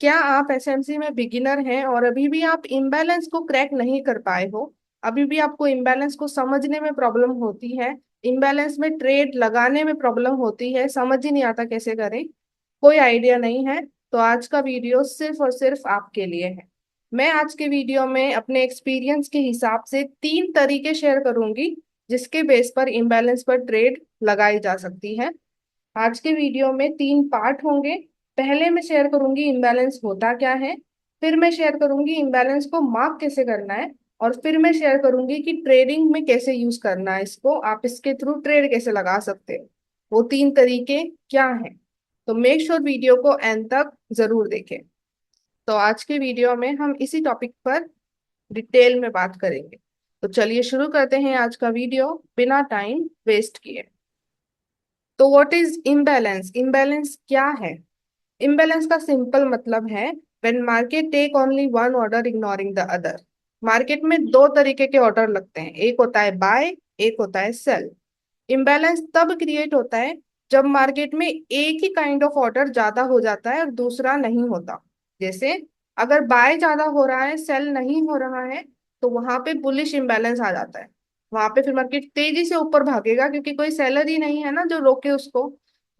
क्या आप एसएमसी में बिगिनर हैं और अभी भी आप इम्बैलेंस को क्रैक नहीं कर पाए हो? अभी भी आपको इम्बैलेंस को समझने में प्रॉब्लम होती है, इम्बैलेंस में ट्रेड लगाने में प्रॉब्लम होती है, समझ ही नहीं आता कैसे करें, कोई आइडिया नहीं है? तो आज का वीडियो सिर्फ और सिर्फ आपके लिए है। मैं आज के वीडियो में अपने एक्सपीरियंस के हिसाब से 3 तरीके शेयर करूंगी जिसके बेस पर इम्बैलेंस पर ट्रेड लगाई जा सकती है। आज के वीडियो में 3 पार्ट होंगे। पहले मैं शेयर करूंगी इम्बैलेंस होता क्या है, फिर मैं शेयर करूंगी इम्बैलेंस को मार्क कैसे करना है, और फिर मैं शेयर करूंगी कि ट्रेडिंग में कैसे यूज करना है इसको, आप इसके थ्रू ट्रेड कैसे लगा सकते हो। वो 3 तरीके क्या हैं? तो मेक श्योर वीडियो को एंड तक जरूर देखें। तो आज के वीडियो में हम इसी टॉपिक पर डिटेल में बात करेंगे। तो चलिए शुरू करते हैं आज का वीडियो बिना टाइम वेस्ट किए। तो व्हाट इज इम्बैलेंस? इम्बैलेंस क्या है? इम्बैलेंस का सिंपल मतलब है when market take only one order ignoring the other. Market में 2 तरीके के ऑर्डर लगते हैं, एक होता है बाय, एक होता है सेल। इम्बैलेंस तब क्रिएट होता है जब मार्केट में एक ही काइंड ऑफ ऑर्डर ज्यादा हो जाता है और दूसरा नहीं होता। जैसे अगर बाय ज्यादा हो रहा है, सेल नहीं हो रहा है, तो वहां पे बुलिश इम्बैलेंस आ जाता है। वहां पे फिर मार्केट तेजी से ऊपर भागेगा क्योंकि कोई सेलर ही नहीं है ना जो रोके उसको।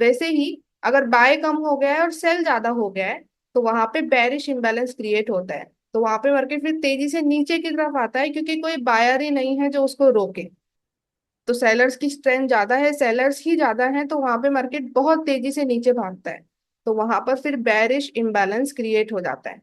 वैसे ही अगर बाय कम हो गया है और सेल ज्यादा हो गया है, तो वहां पे बेरिश इम्बैलेंस क्रिएट होता है। तो वहां पे मार्केट फिर तेजी से नीचे की तरफ आता है क्योंकि कोई बायर ही नहीं है जो उसको रोके। तो सेलर्स की स्ट्रेंथ ज्यादा है, सेलर्स ही ज्यादा है, तो वहां पे मार्केट बहुत तेजी से नीचे भागता है। तो वहां पर फिर बेरिश इम्बैलेंस क्रिएट हो जाता है।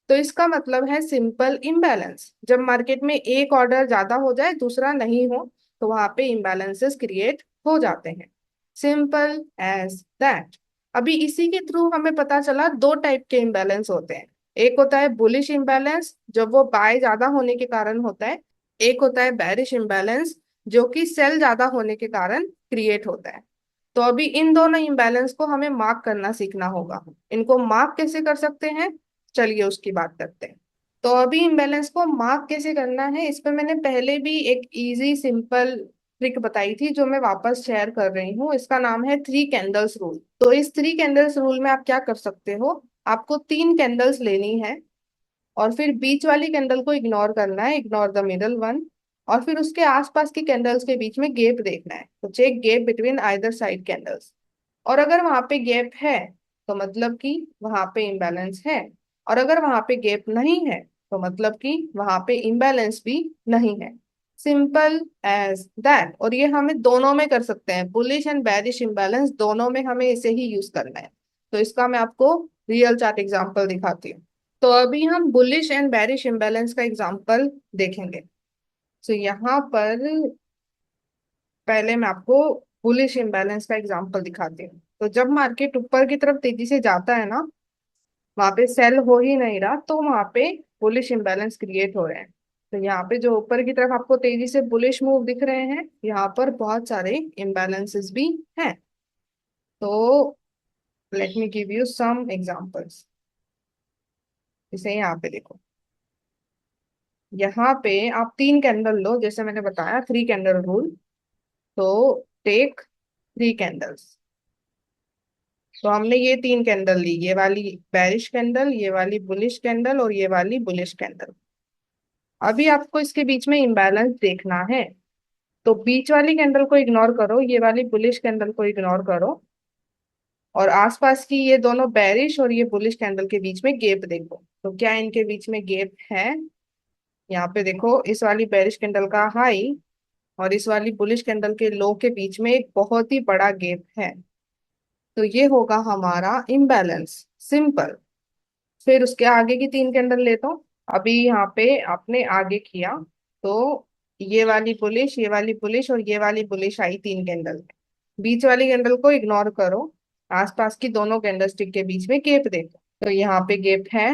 तो इसका मतलब है सिंपल इम्बैलेंस, जब मार्केट में एक ऑर्डर ज्यादा हो जाए दूसरा नहीं हो, तो वहां पे इम्बैलेंसेस क्रिएट हो जाते हैं। Simple as that. अभी इसी के थ्रू हमें पता चला 2 टाइप के इम्बैलेंस होते हैं। एक होता है बुलिश इम्बैलेंस, जब वो बाय ज्यादा होने के कारण होता है। एक होता है बेरिश इम्बैलेंस, जो कि सेल ज्यादा होने के कारण क्रिएट होता है। तो अभी इन दोनों इम्बैलेंस को हमें मार्क करना सीखना होगा। इनको मार्क कैसे कर सकते हैं, चलिए उसकी बात करते हैं। तो अभी इम्बैलेंस को मार्क कैसे करना है, इस पर मैंने पहले भी एक इजी सिंपल ट्रिक बताई थी जो मैं वापस शेयर कर रही हूँ। इसका नाम है 3 कैंडल्स रूल। तो इस 3 कैंडल्स रूल में आप क्या कर सकते हो, आपको 3 कैंडल्स लेनी है और फिर बीच वाली कैंडल को इग्नोर करना है, इग्नोर द मिडल वन। और फिर उसके आसपास की कैंडल्स के बीच में गैप देखना है, तो check gap between either side candles. और अगर वहां पे गैप है तो मतलब कि वहां पे इम्बैलेंस है, और अगर वहां पे गैप नहीं है तो मतलब कि वहां पे इम्बैलेंस भी नहीं है। Simple as that. और ये हमें दोनों में कर सकते हैं, बुलिश एंड बेरिश इम्बैलेंस दोनों में हमें इसे ही यूज करना है। तो इसका मैं आपको रियल चार्ट एग्जांपल दिखाती हूँ। तो अभी हम बुलिश एंड बेरिश इम्बैलेंस का एग्जांपल देखेंगे। तो यहाँ पर पहले मैं आपको बुलिश इम्बैलेंस का एग्जांपल दिखाती हूँ। तो जब मार्केट ऊपर की तरफ तेजी से जाता है ना, वहां पे सेल हो ही नहीं रहा, तो वहां पे बुलिश इम्बैलेंस क्रिएट हो रहे हैं। तो यहाँ पे जो ऊपर की तरफ आपको तेजी से बुलिश मूव दिख रहे हैं, यहाँ पर बहुत सारे इम्बैलेंसेस भी हैं। तो let me give you some examples. जैसे यहाँ पे देखो, यहाँ पे आप 3 कैंडल लो, जैसे मैंने बताया 3 कैंडल रूल। तो टेक 3 कैंडल्स। तो हमने ये 3 कैंडल ली, ये वाली बेरिश कैंडल, ये वाली बुलिश कैंडल और ये वाली बुलिश कैंडल। अभी आपको इसके बीच में इम्बैलेंस देखना है। तो बीच वाली कैंडल को इग्नोर करो, ये वाली बुलिश कैंडल को इग्नोर करो, और आसपास की ये दोनों बेरिश और ये बुलिश कैंडल के बीच में गैप देखो। तो क्या इनके बीच में गैप है? यहाँ पे देखो, इस वाली बेरिश कैंडल का हाई और इस वाली बुलिश कैंडल के लो के बीच में एक बहुत ही बड़ा गैप है। तो ये होगा हमारा इम्बैलेंस। सिंपल। फिर उसके आगे की 3 कैंडल लेता हूँ। अभी यहाँ पे आपने आगे किया, तो ये वाली बुलिश, ये वाली बुलिश और ये वाली बुलिश आई 3 कैंडल। बीच वाली कैंडल को इग्नोर करो, आसपास की दोनों कैंडल स्टिक के बीच में गैप देखो। तो यहाँ पे गैप है,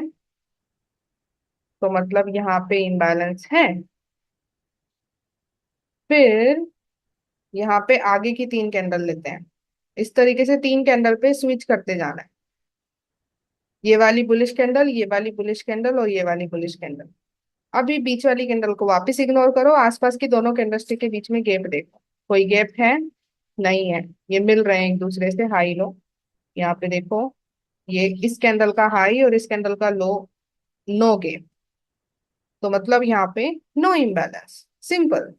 तो मतलब यहाँ पे इम्बैलेंस है। फिर यहाँ पे आगे की 3 कैंडल लेते हैं। इस तरीके से 3 कैंडल पे स्विच करते जाना है। ये वाली बुलिश कैंडल, ये वाली बुलिश कैंडल और ये वाली बुलिश कैंडल। अभी बीच वाली कैंडल को वापस इग्नोर करो, आसपास की दोनों कैंडलस्टिक के बीच में गैप देखो। कोई गैप है? नहीं है। ये मिल रहे हैं एक दूसरे से, हाई लो। यहाँ पे देखो, ये इस कैंडल का हाई और इस कैंडल का लो, नो गेप, तो मतलब यहाँ पे नो इम्बैलेंस, सिंपल।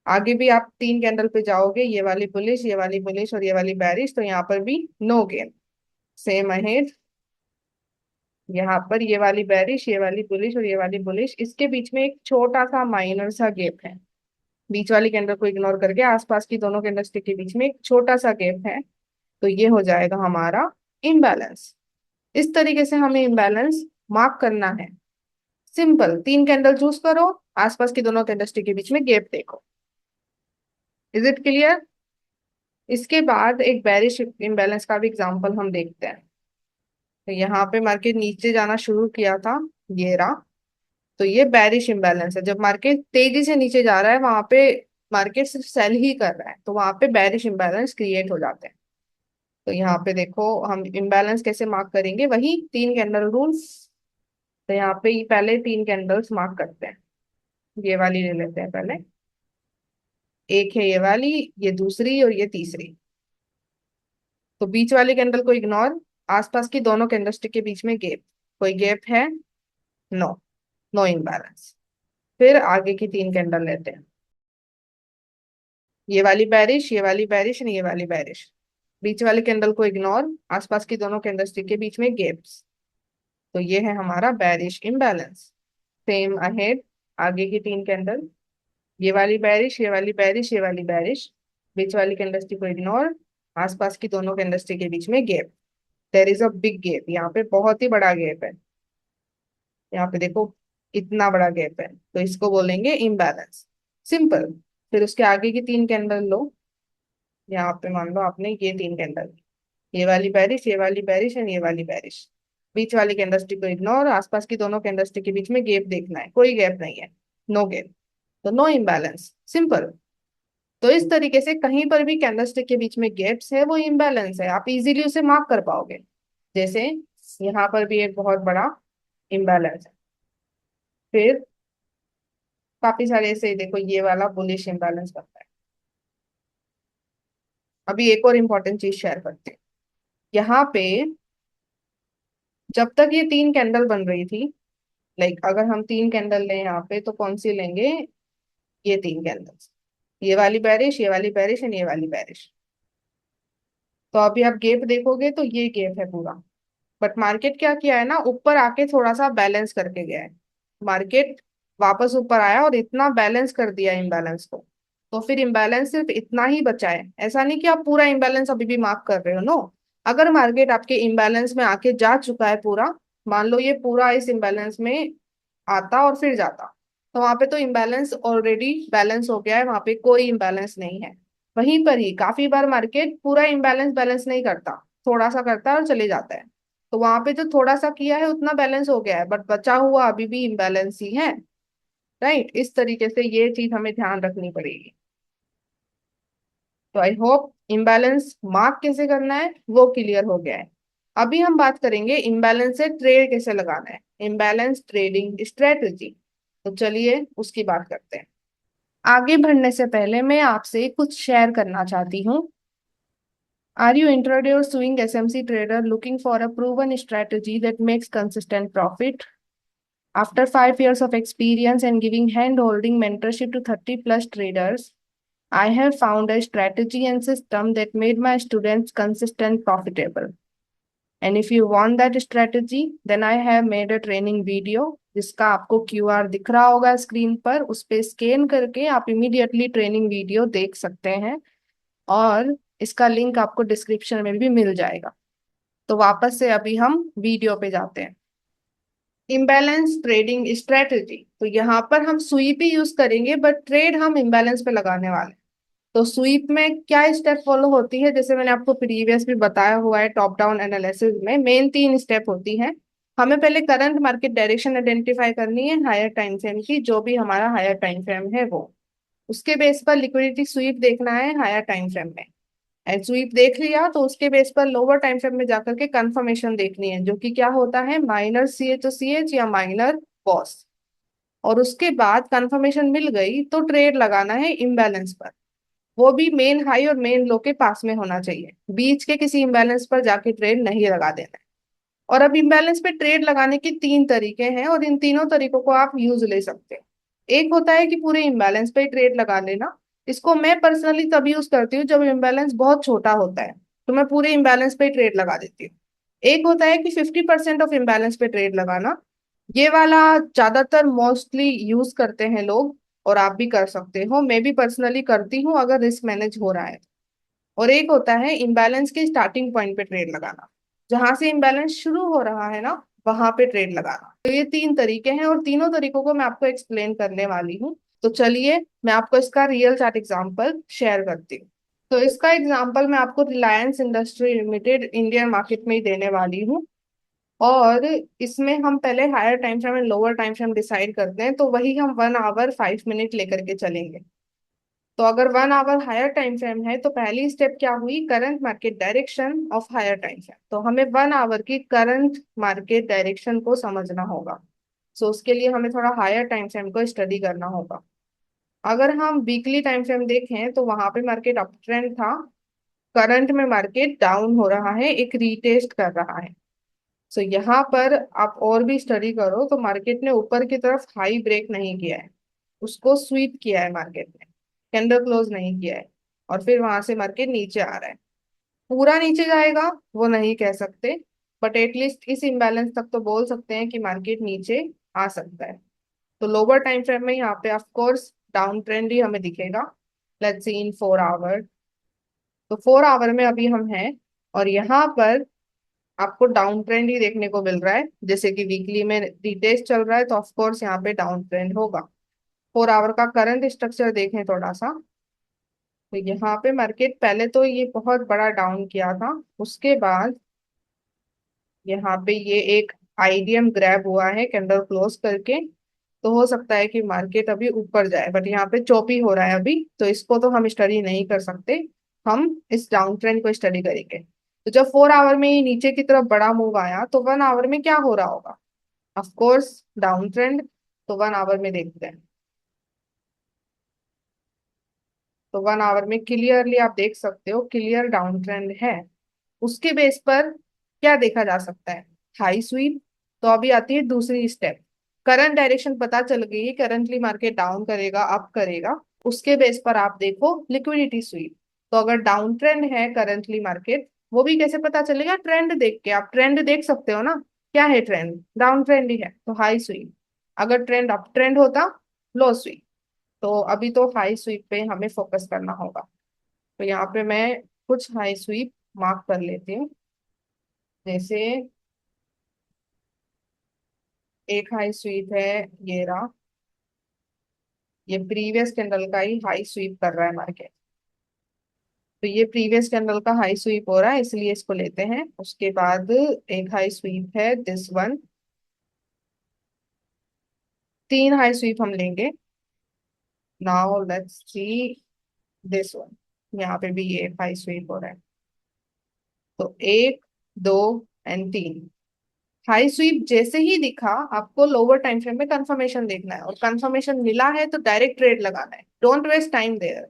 आगे भी आप तीन कैंडल पे जाओगे, ये वाली बुलिश, ये वाली बुलिश और ये वाली बैरिश, तो यहाँ पर भी नो गेप। सेम अहेड, यहाँ पर ये वाली बैरिश, ये वाली बुलिश और ये वाली बुलिश, इसके बीच में एक छोटा सा माइनर सा गेप है। बीच वाली कैंडल को इग्नोर करके आसपास की दोनों कैंडलस्टिक के बीच में एक छोटा सा गैप है, तो ये हो जाएगा हमारा इम्बैलेंस। इस तरीके से हमें इम्बैलेंस मार्क करना है। सिंपल, तीन कैंडल चूज करो, आसपास की दोनों कैंडलस्टिक के बीच में गैप देखो। Is it clear? इसके बाद एक बेरिश इम्बैलेंस का भी एग्जांपल हम देखते हैं। तो यहाँ पे मार्केट नीचे जाना शुरू किया था, ये रहा। तो ये बेरिश इम्बैलेंस है, जब मार्केट तेजी से नीचे जा रहा है वहां पे मार्केट सिर्फ सेल ही कर रहा है, तो वहां पे बेरिश इम्बैलेंस क्रिएट हो जाते हैं। तो यहाँ पे देखो हम इम्बैलेंस कैसे मार्क करेंगे, वही तीन कैंडल रूल्स। तो यहाँ पे पहले तीन कैंडल्स मार्क करते हैं। ये वाली ले लेते हैं पहले, एक है ये वाली, ये दूसरी और ये तीसरी। तो बीच वाली कैंडल को इग्नोर, आसपास की दोनों कैंडलस्टिक के बीच में गैप, कोई गैप है? No, no imbalance. फिर आगे की तीन कैंडल लेते हैं, ये वाली बैरिश, ये वाली बैरिश और ये वाली बैरिश। बीच वाली कैंडल को इग्नोर, आसपास की दोनों कैंडलस्टिक के बीच में गैप्स, तो ये है हमारा बैरिश इम्बैलेंस। सेम अहेड, आगे की तीन कैंडल, ये वाली बैरिश, ये वाली बैरिश, ये वाली बैरिश। बीच वाली कैंडलस्टिक को इग्नोर, आसपास की दोनों कैंडलस्टिक के बीच में gap. There is a big gap, यहाँ पे बहुत ही बड़ा गैप है। यहाँ पे देखो इतना बड़ा गैप है, तो इसको बोलेंगे इम्बैलेंस। सिंपल। फिर उसके आगे की तीन कैंडल लो, यहाँ पे मान लो आपने ये तीन कैंडल, ये वाली बैरिश, ये वाली बैरिश एंड ये वाली बैरिश। बीच वाली कैंडलस्टिक को इग्नोर, आसपास की दोनों कैंडलस्टिक के बीच में गैप देखना है, कोई गैप नहीं है, नो गैप, तो नो इम्बैलेंस, सिंपल। तो इस तरीके से कहीं पर भी कैंडलस्टिक के बीच में गैप्स है वो इम्बैलेंस है, आप इजीली उसे मार्क कर पाओगे। जैसे यहाँ पर भी एक बहुत बड़ा इम्बैलेंस है। फिर काफी सारे ऐसे देखो, ये वाला बुलिश इम्बैलेंस बनता है। अभी एक और इम्पोर्टेंट चीज शेयर करते हैं। यहाँ पे जब तक ये तीन कैंडल बन रही थी, लाइक अगर हम तीन कैंडल लें यहाँ पे, तो कौन सी लेंगे? ये तीन कैंडल्स, ये वाली बैरिश, ये वाली बैरिश एंड ये वाली बैरिश। तो अभी आप गैप देखोगे तो ये गैप है पूरा। बट मार्केट क्या किया है ना, ऊपर आके थोड़ा सा बैलेंस करके गया है। मार्केट वापस ऊपर आया और इतना बैलेंस कर दिया इम्बैलेंस को, तो फिर इम्बैलेंस सिर्फ इतना ही बचा है। ऐसा नहीं कि आप पूरा इम्बैलेंस अभी भी मार्क कर रहे हो, नो। अगर मार्केट आपके इम्बैलेंस में आके जा चुका है पूरा, मान लो ये पूरा इस इम्बैलेंस में आता और फिर जाता, तो वहां पे तो इम्बैलेंस ऑलरेडी बैलेंस हो गया है, वहां पे कोई इम्बैलेंस नहीं है। वहीं पर ही काफी बार मार्केट पूरा इम्बैलेंस बैलेंस नहीं करता, थोड़ा सा करता है और चले जाता है, तो वहां पे जो थोड़ा सा किया है उतना बैलेंस हो गया है, बट बचा हुआ अभी भी इम्बैलेंस ही है। राइट, इस तरीके से ये चीज हमें ध्यान रखनी पड़ेगी। तो आई होप इम्बैलेंस मार्क कैसे करना है वो क्लियर हो गया है। अभी हम बात करेंगे इम्बैलेंस से ट्रेड कैसे लगाना है, इम्बैलेंस ट्रेडिंग स्ट्रेटजी। तो चलिए उसकी बात करते हैं। आगे बढ़ने से पहले मैं आपसे कुछ शेयर करना चाहती हूँ। Are you introducing SMC trader looking for a proven strategy that makes consistent profit? After 5 years of experience and giving hand-holding mentorship to 30 plus traders, I have found a strategy and system that made my students consistent profitable. And if you want that strategy, then I have made a training video जिसका आपको QR दिख रहा होगा screen पर, उस पे scan करके आप इमीडिएटली ट्रेनिंग वीडियो देख सकते हैं, और इसका लिंक आपको डिस्क्रिप्शन में भी मिल जाएगा। तो वापस से अभी हम वीडियो पे जाते हैं। इम्बैलेंस ट्रेडिंग स्ट्रेटजी, तो यहाँ पर हम स्वीप ही यूज करेंगे, बट ट्रेड हम इम्बैलेंस पे लगाने वाले हैं। तो स्वीप में क्या स्टेप फॉलो होती है, जैसे मैंने आपको प्रीवियस भी बताया हुआ है, टॉप डाउन एनालिसिस में मेन तीन स्टेप होती है। हमें पहले करंट मार्केट डायरेक्शन आइडेंटिफाई करनी है हायर टाइम फ्रेम की, जो भी हमारा हायर टाइम फ्रेम है वो, उसके बेस पर लिक्विडिटी स्वीप देखना है हायर टाइम फ्रेम में। एंड स्वीप देख लिया तो उसके बेस पर लोअर टाइम फ्रेम में जाकर के कंफर्मेशन देखनी है, जो कि क्या होता है, माइनर CH या माइनर बॉस। और उसके बाद कंफर्मेशन मिल गई तो ट्रेड लगाना है इम्बैलेंस पर। वो भी मेन हाई और मेन लो के पास में होना चाहिए, बीच के किसी इम्बैलेंस पर जाके ट्रेड नहीं लगा देना है। और अब इम्बैलेंस पे ट्रेड लगाने के तीन तरीके हैं और इन तीनों तरीकों को आप यूज ले सकते हैं। एक होता है कि पूरे इम्बैलेंस पे ट्रेड लगा लेना। इसको मैं पर्सनली तब यूज करती हूँ जब इम्बैलेंस बहुत छोटा होता है, तो मैं पूरे इम्बैलेंस पे ट्रेड लगा देती हूँ। एक होता है कि 50% ऑफ इम्बैलेंस पे ट्रेड लगाना। ये वाला ज्यादातर मोस्टली यूज करते हैं लोग, और आप भी कर सकते हो, मैं भी पर्सनली करती हूँ अगर रिस्क मैनेज हो रहा है। और एक होता है इम्बैलेंस के स्टार्टिंग पॉइंट पे ट्रेड लगाना, जहां से इम्बैलेंस शुरू हो रहा है ना, वहां पे ट्रेड लगाना। तो ये तीन तरीके हैं और तीनों तरीकों को मैं आपको एक्सप्लेन करने वाली हूँ। तो चलिए मैं आपको इसका रियल चार्ट एग्जांपल शेयर करती हूँ। तो इसका एग्जांपल मैं आपको Reliance Industry Limited Indian market में ही देने वाली हूँ। और इसमें हम पहले higher time frame and lower time frame decide करते हैं, तो वही हम 1 आवर 5 मिनट लेकर के चलेंगे। तो अगर 1 आवर हायर टाइम फ्रेम है तो पहली स्टेप क्या हुई, current market direction of higher time frame. तो हमें 1 आवर की करंट मार्केट डायरेक्शन को समझना होगा। सो उसके लिए हमें थोड़ा हायर टाइम फ्रेम को स्टडी करना होगा। अगर हम वीकली टाइम फ्रेम देखें तो वहां पे मार्केट अप ट्रेंड था, करंट में मार्केट डाउन हो रहा है, एक रीटेस्ट कर रहा है। सो यहाँ पर आप और भी स्टडी करो तो मार्केट ने ऊपर की तरफ हाई ब्रेक नहीं किया है, उसको स्वीप किया है मार्केट ने, कैंडल क्लोज नहीं किया है। और फिर वहां से मार्केट नीचे आ रहा है। पूरा नीचे जाएगा वो नहीं कह सकते, बट एटलीस्ट इस इम्बैलेंस तक तो बोल सकते हैं कि मार्केट नीचे आ सकता है। तो लोअर टाइम फ्रेम में यहाँ पे ऑफ कोर्स डाउन ट्रेंड ही हमें दिखेगा। Let's see in 4 hour. तो 4 आवर में अभी हम हैं, और यहाँ पर आपको डाउन ट्रेंड ही देखने को मिल रहा है, जैसे कि वीकली में रिटेस्ट चल रहा है तो ऑफ कोर्स यहाँ पे डाउन ट्रेंड होगा। 4 आवर का करंट स्ट्रक्चर देखें थोड़ा सा, तो यहाँ पे मार्केट पहले तो ये बहुत बड़ा डाउन किया था, उसके बाद यहाँ पे ये एक आईडीएम ग्रैब हुआ है कैंडल क्लोज करके। तो हो सकता है कि मार्केट अभी ऊपर जाए, बट यहाँ पे चॉपी हो रहा है अभी, तो इसको तो हम स्टडी नहीं कर सकते। हम इस डाउन ट्रेंड को स्टडी करेंगे। तो जब 4 आवर में ये नीचे की तरफ बड़ा मूव आया तो 1 आवर में क्या हो रहा होगा, ऑफ कोर्स डाउन ट्रेंड। तो 1 आवर में देखते हैं। तो 1 आवर में क्लियरली आप देख सकते हो क्लियर डाउन ट्रेंड है। उसके बेस पर क्या देखा जा सकता है, हाई स्वीप। तो अभी आती है दूसरी स्टेप, करंट डायरेक्शन पता चल गई, करंटली मार्केट डाउन करेगा अप करेगा। उसके बेस पर आप देखो लिक्विडिटी स्वीप। तो अगर डाउन ट्रेंड है करंटली मार्केट, वो भी कैसे पता चलेगा, ट्रेंड देख के। आप ट्रेंड देख सकते हो ना, क्या है ट्रेंड, डाउन ट्रेंड ही है तो हाई स्वीप। अगर ट्रेंड अप ट्रेंड होता, लो स्वीप। तो अभी तो हाई स्वीप पे हमें फोकस करना होगा। तो यहाँ पे मैं कुछ हाई स्वीप मार्क कर लेती हूँ। जैसे एक हाई स्वीप है, ये रहा। ये प्रीवियस कैंडल का ही हाई स्वीप कर रहा है मार्केट। तो ये प्रीवियस कैंडल का हाई स्वीप हो रहा है, इसलिए इसको लेते हैं। उसके बाद एक हाई स्वीप है दिस वन। तीन हाई स्वीप हम लेंगे। Now let's see this one. यहाँ पे भी ये हाई स्वीप हो रहा है। तो एक, दो एंड तीन हाई स्वीप जैसे ही दिखा, आपको लोअर टाइम फ्रेम में कंफर्मेशन देखना है, और कंफर्मेशन मिला है तो डायरेक्ट ट्रेड लगाना है, don't waste time there.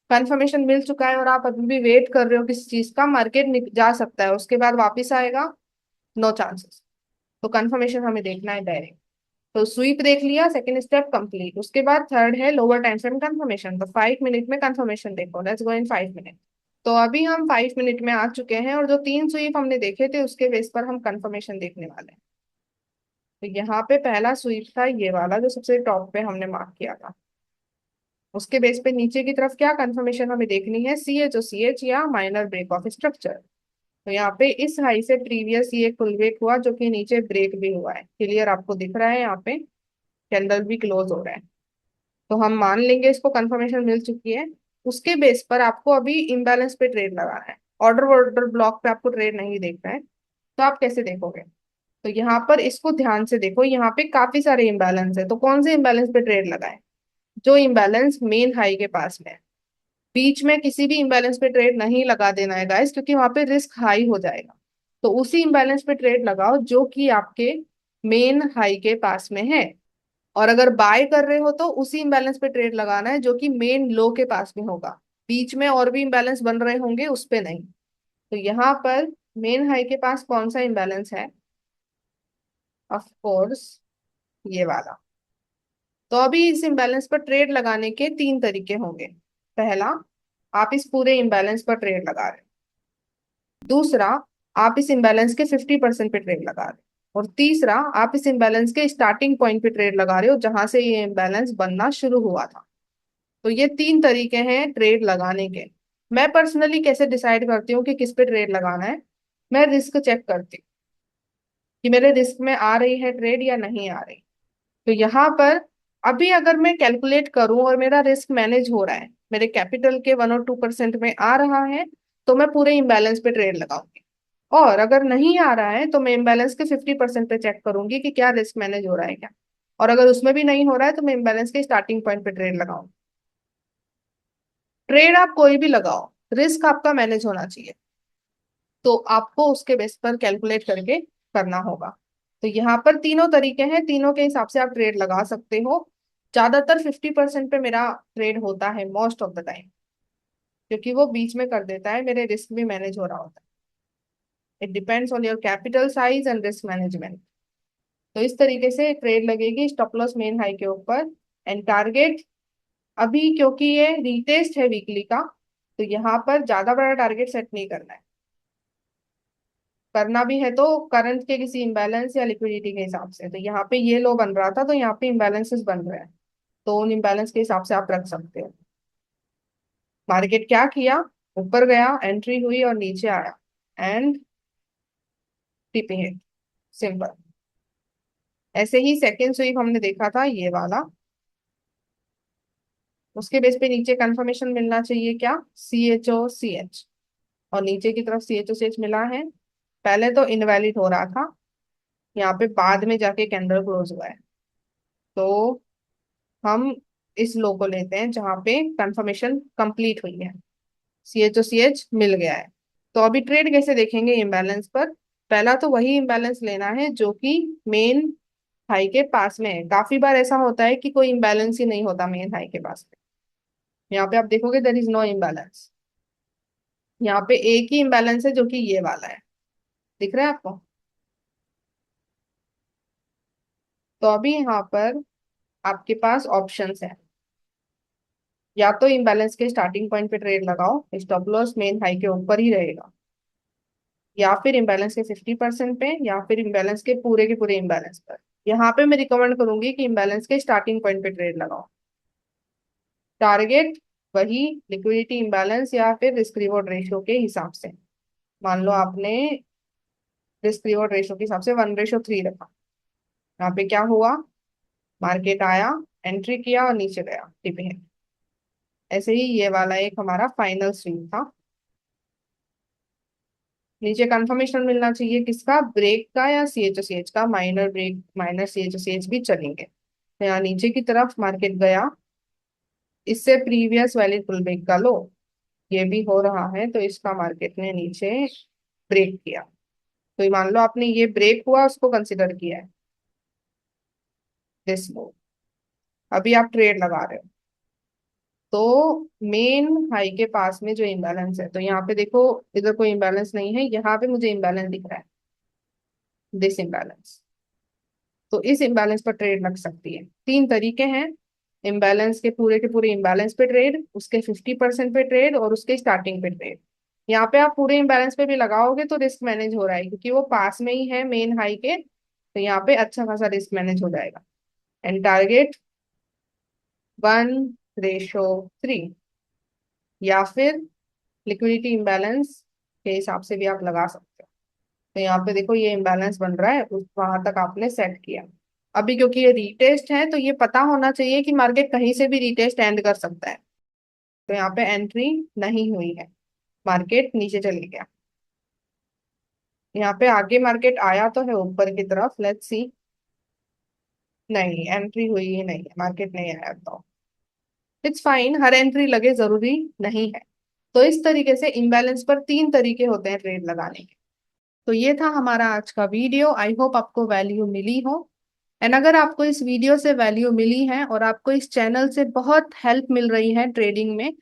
Confirmation मिल चुका है और आप अभी भी वेट कर रहे हो किसी चीज का, मार्केट जा सकता है उसके बाद वापस आएगा, नो चांसेस। तो कंफर्मेशन हमें देखना है डायरेक्ट। तो स्वीप देख लिया, सेकंड स्टेप कंप्लीट। उसके बाद थर्ड है लोअर टाइम फ्रेम कंफर्मेशन। तो 5 मिनट में कंफर्मेशन देखो, लेट्स गो इन 5 मिनट। तो अभी हम 5 मिनट में आ चुके हैं, और जो तीन स्वीप हमने देखे थे उसके बेस पर हम कंफर्मेशन देखने वाले हैं। तो यहाँ पे पहला स्वीप था ये वाला जो सबसे टॉप पे हमने मार्क किया था। उसके बेस पे नीचे की तरफ क्या कंफर्मेशन हमें देखनी है, C H O C H या माइनर ब्रेक ऑफ स्ट्रक्चर। तो यहाँ पे इस हाई से प्रीवियस ये फुल ब्रेक हुआ, जो कि नीचे ब्रेक भी हुआ है, क्लियर आपको दिख रहा है, यहाँ पे कैंडल भी क्लोज हो रहा है। तो हम मान लेंगे इसको कंफर्मेशन मिल चुकी है। उसके बेस पर आपको अभी इम्बैलेंस पे ट्रेड लगाना है, ऑर्डर ऑर्डर ब्लॉक पे आपको ट्रेड नहीं देखना है। तो आप कैसे देखोगे, तो यहाँ पर इसको ध्यान से देखो, यहाँ पे काफी सारे इम्बैलेंस है, तो कौन से इम्बैलेंस पे ट्रेड लगाए, जो इम्बैलेंस मेन हाई के पास में है। बीच में किसी भी इम्बैलेंस पे ट्रेड नहीं लगा देना है गाइस, क्योंकि वहां पे रिस्क हाई हो जाएगा। तो उसी इम्बैलेंस पे ट्रेड लगाओ जो कि आपके मेन हाई के पास में है। और अगर बाय कर रहे हो तो उसी इम्बैलेंस पे ट्रेड लगाना है जो कि मेन लो के पास में होगा, बीच में और भी इम्बैलेंस बन रहे होंगे, उस पे नहीं। तो यहाँ पर मेन हाई के पास कौन सा इम्बैलेंस है? ऑफ कोर्स ये वाला। तो अभी इस इम्बैलेंस पर ट्रेड लगाने के तीन तरीके होंगे। पहला, आप इस पूरे इम्बैलेंस पर ट्रेड लगा रहे हो। दूसरा, आप इस इम्बैलेंस के 50% पे ट्रेड लगा रहे हो। और तीसरा, आप इस इम्बैलेंस के स्टार्टिंग पॉइंट पे ट्रेड लगा रहे हो, जहां से ये इम्बैलेंस बनना शुरू हुआ था। तो ये तीन तरीके हैं ट्रेड लगाने के। मैं पर्सनली कैसे डिसाइड करती हूँ कि किस पे ट्रेड लगाना है? मैं रिस्क चेक करती हूँ कि मेरे रिस्क में आ रही है ट्रेड या नहीं आ रही। तो यहाँ पर अभी अगर मैं कैलकुलेट करूं और मेरा रिस्क मैनेज हो रहा है, मेरे कैपिटल के 1 और 2% में आ रहा है, तो मैं पूरे इम्बैलेंस पे ट्रेड लगाऊंगी। और अगर नहीं आ रहा है तो मैं इम्बैलेंस के 50% पे चेक करूंगी कि क्या रिस्क मैनेज हो रहा है क्या। और अगर उसमें भी नहीं हो रहा है तो मैं इम्बैलेंस के स्टार्टिंग पॉइंट पे ट्रेड लगाऊंगी। ट्रेड आप कोई भी लगाओ, रिस्क आपका मैनेज होना चाहिए। तो आपको उसके बेस पर कैलकुलेट करके करना होगा। तो यहाँ पर तीनों तरीके हैं, तीनों के हिसाब से आप ट्रेड लगा सकते हो। ज्यादातर 50% पे मेरा ट्रेड होता है मोस्ट ऑफ द टाइम, क्योंकि वो बीच में कर देता है, मेरे रिस्क भी मैनेज हो रहा होता है। It depends on your capital size and risk management. तो इस तरीके से ट्रेड लगेगी स्टॉप लॉस मेन हाई के ऊपर। एंड टारगेट, अभी क्योंकि ये रीटेस्ट है वीकली का, तो यहाँ पर ज्यादा बड़ा टारगेट सेट नहीं करना है। करना भी है तो करंट के किसी इम्बैलेंस या लिक्विडिटी के हिसाब से। तो यहाँ पे ये लो बन रहा था, तो यहाँ पे इम्बैलेंसेस बन रहे हैं, तो उन इम्बैलेंस के हिसाब से आप रख सकते हो। मार्केट क्या किया? ऊपर गया, एंट्री हुई और नीचे आया, एंड टिपिंग हिट। सिंपल। ऐसे ही सेकेंड स्वीप हमने देखा था ये वाला। उसके बेस पे नीचे कंफर्मेशन मिलना चाहिए, क्या? CHO CH। और नीचे की तरफ CHO CH मिला है। पहले तो इनवैलिड हो रहा था, यहाँ पे बाद में जाके कैंडल क्लोज हुआ है। तो हम इस लो को लेते हैं जहां पे कंफर्मेशन कंप्लीट हुई है, CHO CH मिल गया है। तो अभी ट्रेड कैसे देखेंगे इम्बैलेंस पर? पहला तो वही इम्बैलेंस लेना है जो कि मेन हाई के पास में है। काफी बार ऐसा होता है कि कोई इम्बैलेंस ही नहीं होता मेन हाई के पास में। यहाँ पे आप देखोगे देयर इज नो इम्बैलेंस। यहाँ पे एक ही इम्बैलेंस है जो कि ये वाला है। दिख रहा है आपको? तो अभी यहाँ पर आपके पास ऑप्शंस है। या तो इम्बैलेंस के स्टार्टिंग पॉइंट पे ट्रेड लगाओ, स्टॉप लॉस मेन हाई के ऊपर ही रहेगा। या फिर इम्बैलेंस के 50% पे, या फिर इम्बैलेंस के पूरे इम्बैलेंस पर। यहाँ पे मैं रिकमेंड करूंगी कि इम्बैलेंस के स्टार्टिंग पॉइंट पे ट्रेड लगाओ। टारगेट वही, लिक्विडिटी इम्बैलेंस या फिर रिस्क रिवॉर्ड रेशियो के हिसाब से। मान लो आपने रिस्क रिवॉर्ड रेशियो के हिसाब से 1:3 रखा। यहाँ पे क्या हुआ? मार्केट आया, एंट्री किया और नीचे गया, टिपिंग है। ऐसे ही ये वाला एक हमारा फाइनल स्विंग था। नीचे कंफर्मेशन मिलना चाहिए, किसका? ब्रेक का या CHO CH का। Minor break, minor CHO CH भी चलेंगे। तो यहाँ नीचे की तरफ मार्केट गया, इससे प्रीवियस वैलिड पुल ब्रेक का लो, ये भी हो रहा है, तो इसका मार्केट ने नीचे ब्रेक किया। तो ये मान लो आपने ये ब्रेक हुआ उसको कंसिडर किया है दिस मूव। अभी आप ट्रेड लगा रहे हो, तो मेन हाई के पास में जो इम्बैलेंस है, तो यहाँ पे देखो इधर कोई इम्बैलेंस नहीं है, यहाँ पे मुझे इम्बैलेंस दिख रहा है, दिस इम्बैलेंस। तो इस इम्बैलेंस पर ट्रेड लग सकती है। तीन तरीके हैं, इम्बैलेंस के पूरे इम्बैलेंस पे ट्रेड, उसके 50% पे ट्रेड, और उसके स्टार्टिंग पे ट्रेड। यहाँ पे आप पूरे इम्बैलेंस पे भी लगाओगे तो रिस्क मैनेज हो रहा है, क्योंकि वो पास में ही है मेन हाई के, तो यहाँ पे अच्छा खासा रिस्क मैनेज हो जाएगा। एंड टारगेट 1:3, या फिर लिक्विडिटी इम्बैलेंस के हिसाब से भी आप लगा सकते हो। तो यहाँ पे देखो ये इम्बैलेंस बन रहा है, उस वहां तक आपने सेट किया। अभी क्योंकि ये रीटेस्ट है, तो ये पता होना चाहिए कि मार्केट कहीं से भी रीटेस्ट एंड कर सकता है। तो यहाँ पे एंट्री नहीं हुई है, मार्केट नीचे चले गया। यहाँ पे आगे मार्केट आया तो है ऊपर की तरफ, लेट्स सी। नहीं, एंट्री हुई ही नहीं है, मार्केट नहीं आया, तो इट्स फाइन, हर एंट्री लगे जरूरी नहीं है। तो इस तरीके से इम्बैलेंस पर तीन तरीके होते हैं ट्रेड लगाने के। तो ये था हमारा आज का वीडियो। आई होप आपको वैल्यू मिली हो। एंड अगर आपको इस वीडियो से वैल्यू मिली है और आपको इस चैनल से बहुत हेल्प मिल रही है ट्रेडिंग में,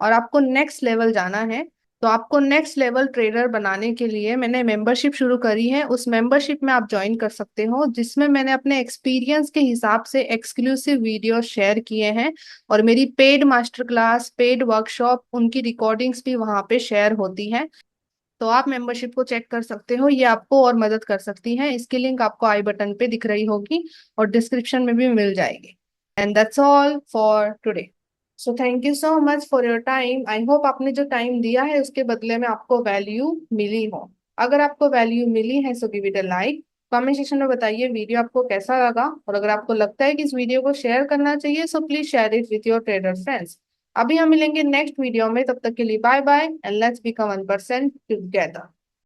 और आपको नेक्स्ट लेवल जाना है। तो आपको नेक्स्ट लेवल ट्रेडर बनाने के लिए मैंने मेंबरशिप शुरू करी है। उस मेंबरशिप में आप ज्वाइन कर सकते हो, जिसमें मैंने अपने एक्सपीरियंस के हिसाब से एक्सक्लूसिव वीडियो शेयर किए हैं, और मेरी paid master class, paid workshop, उनकी रिकॉर्डिंग्स भी वहां पे शेयर होती है। तो आप मेंबरशिप को चेक कर सकते हो, ये आपको और मदद कर सकती है। इसकी लिंक आपको आई बटन पे दिख रही होगी और डिस्क्रिप्शन में भी मिल जाएगी। And that's all for today. So thank you so much for your time. I hope आपने जो टाइम दिया है उसके बदले में आपको वैल्यू मिली हो। अगर आपको वैल्यू मिली है so give it a like. Comment section में बताइए वीडियो आपको कैसा लगा, और अगर आपको लगता है कि इस वीडियो को शेयर करना चाहिए so please share it with your trader friends. अभी हम मिलेंगे नेक्स्ट वीडियो में, तब तक के लिए bye bye and let's become 1% together.